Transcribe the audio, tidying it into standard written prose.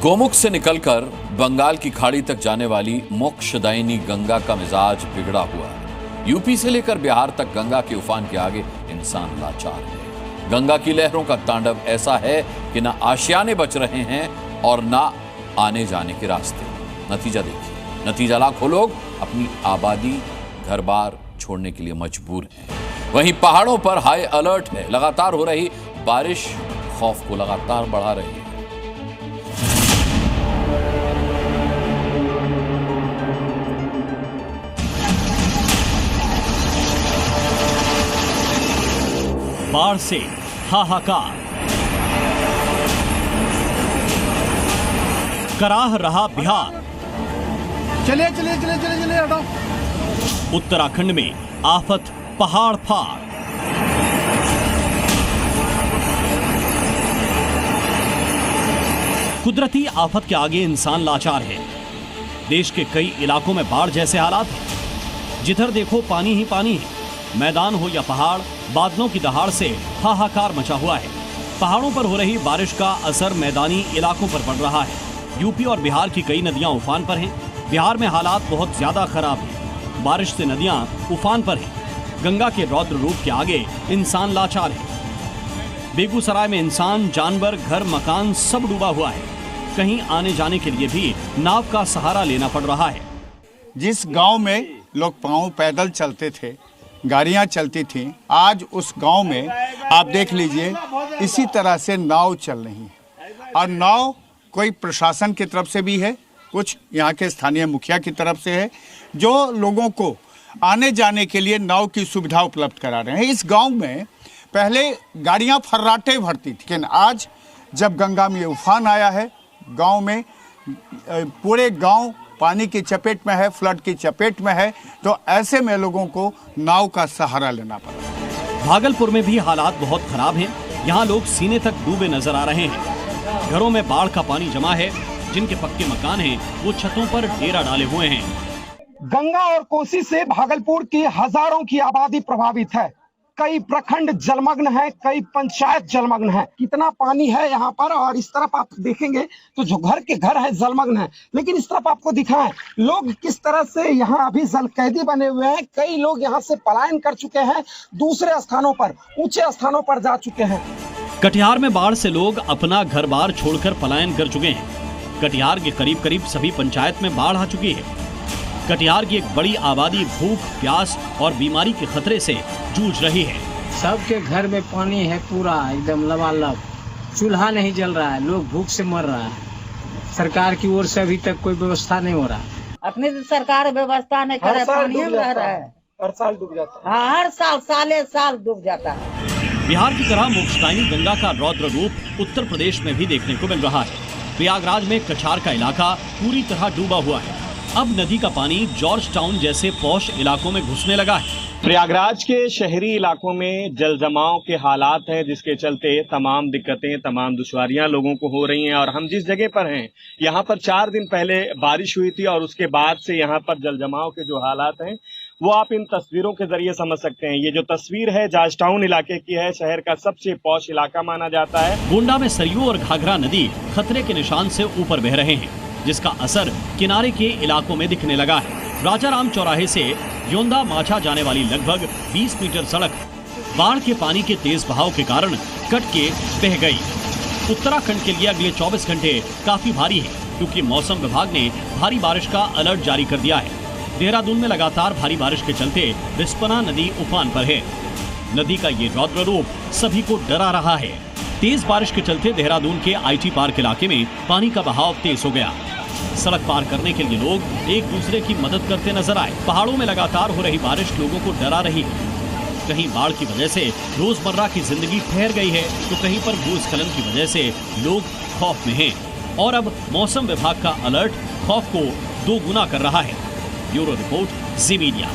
गोमुख से निकलकर बंगाल की खाड़ी तक जाने वाली मोक्षदायिनी गंगा का मिजाज बिगड़ा हुआ है। यूपी से लेकर बिहार तक गंगा के उफान के आगे इंसान लाचार है। गंगा की लहरों का तांडव ऐसा है कि ना आशियाने बच रहे हैं और ना आने जाने के रास्ते। नतीजा देखिए, नतीजा लाखों लोग अपनी आबादी घर बार छोड़ने के लिए मजबूर हैं। वहीं पहाड़ों पर हाई अलर्ट है। लगातार हो रही बारिश खौफ को लगातार बढ़ा रही है। बाढ़ से हाहाकार, कराह रहा बिहार। चलिए चलिए चलिए चलिए चलिए हटो। उत्तराखंड में आफत पहाड़ फाड़। कुदरती आफत के आगे इंसान लाचार है। देश के कई इलाकों में बाढ़ जैसे हालात हैं। जिधर देखो पानी ही पानी है। मैदान हो या पहाड़, बादलों की दहाड़ से हाहाकार मचा हुआ है। पहाड़ों पर हो रही बारिश का असर मैदानी इलाकों पर पड़ रहा है। यूपी और बिहार की कई नदियां उफान पर हैं। बिहार में हालात बहुत ज्यादा खराब हैं। बारिश से नदियां उफान पर हैं। गंगा के रौद्र रूप के आगे इंसान लाचार है। बेगूसराय में इंसान, जानवर, घर, मकान सब डूबा हुआ है। कहीं आने जाने के लिए भी नाव का सहारा लेना पड़ रहा है। जिस गांव में लोग पांव पैदल चलते थे, गाड़ियां चलती थीं, आज उस गांव में आप देख लीजिए इसी तरह से नाव चल रही है। और नाव कोई प्रशासन की तरफ से भी है, कुछ यहाँ के स्थानीय मुखिया की तरफ से है, जो लोगों को आने जाने के लिए नाव की सुविधा उपलब्ध करा रहे हैं। इस गांव में पहले गाड़ियां फर्राटे भरती थी, लेकिन आज जब गंगा में उफान आया है, गांव में पूरे गांव पानी की चपेट में है, फ्लड की चपेट में है, तो ऐसे में लोगों को नाव का सहारा लेना पड़ा। भागलपुर में भी हालात बहुत खराब हैं। यहाँ लोग सीने तक डूबे नजर आ रहे हैं। घरों में बाढ़ का पानी जमा है। जिनके पक्के मकान हैं, वो छतों पर डेरा डाले हुए हैं। गंगा और कोसी से भागलपुर की हजारों की आबादी प्रभावित है। कई प्रखंड जलमग्न है, कई पंचायत जलमग्न है। कितना पानी है यहाँ पर, और इस तरफ आप देखेंगे तो जो घर के घर है जलमग्न है। लेकिन इस तरफ आपको दिखाएं लोग किस तरह से यहाँ अभी जल कैदी बने हुए हैं। कई लोग यहाँ से पलायन कर चुके हैं, दूसरे स्थानों पर, ऊंचे स्थानों पर जा चुके हैं। कटिहार में बाढ़ से लोग अपना घर बार छोड़कर पलायन कर चुके हैं। कटिहार के करीब करीब सभी पंचायत में बाढ़ आ चुकी है। कटिहार की एक बड़ी आबादी भूख, प्यास और बीमारी के खतरे से जूझ रही है। सबके घर में पानी है, पूरा एकदम लबालब। चूल्हा नहीं जल रहा है, लोग भूख से मर रहा है। सरकार की ओर से अभी तक कोई व्यवस्था नहीं हो रहा है। अपनी सरकार व्यवस्था नहीं करे, पानी रह रहा है। हर साल डूब जाता है। हाँ, हर साल साल डूब जाता है। बिहार की तरह मोक्षदायिनी गंगा का रौद्र रूप उत्तर प्रदेश में भी देखने को मिल रहा है। प्रयागराज में कछार का इलाका पूरी तरह डूबा हुआ है। अब नदी का पानी जॉर्ज टाउन जैसे पॉश इलाकों में घुसने लगा है। प्रयागराज के शहरी इलाकों में जल जमाव के हालात हैं, जिसके चलते तमाम दिक्कतें, तमाम दुश्वारियां लोगों को हो रही हैं। और हम जिस जगह पर हैं, यहाँ पर 4 दिन पहले बारिश हुई थी और उसके बाद से यहाँ पर जल जमाव के जो हालात हैं वो आप इन तस्वीरों के जरिए समझ सकते हैं। ये जो तस्वीर है जॉर्ज टाउन इलाके की है। शहर का सबसे पॉश इलाका माना जाता है। गोंडा में सरयू और घाघरा नदी खतरे के निशान से ऊपर बह रहे हैं, जिसका असर किनारे के इलाकों में दिखने लगा है। राजाराम चौराहे से योंदा माछा जाने वाली लगभग 20 मीटर सड़क बाढ़ के पानी के तेज बहाव के कारण कट के बह गई। उत्तराखंड के लिए अगले 24 घंटे काफी भारी है, क्योंकि मौसम विभाग ने भारी बारिश का अलर्ट जारी कर दिया है। देहरादून में लगातार भारी बारिश के चलते रिस्पना नदी उफान पर है। नदी का ये रौद्र रूप सभी को डरा रहा है। तेज बारिश के चलते देहरादून के IT पार्क इलाके में पानी का बहाव तेज हो गया। सड़क पार करने के लिए लोग एक दूसरे की मदद करते नजर आए। पहाड़ों में लगातार हो रही बारिश लोगों को डरा रही है। कहीं बाढ़ की वजह से रोजमर्रा की जिंदगी ठहर गई है, तो कहीं पर भूस्खलन की वजह से लोग खौफ में हैं। और अब मौसम विभाग का अलर्ट खौफ को 2 गुना कर रहा है। ब्यूरो रिपोर्ट, जी मीडिया।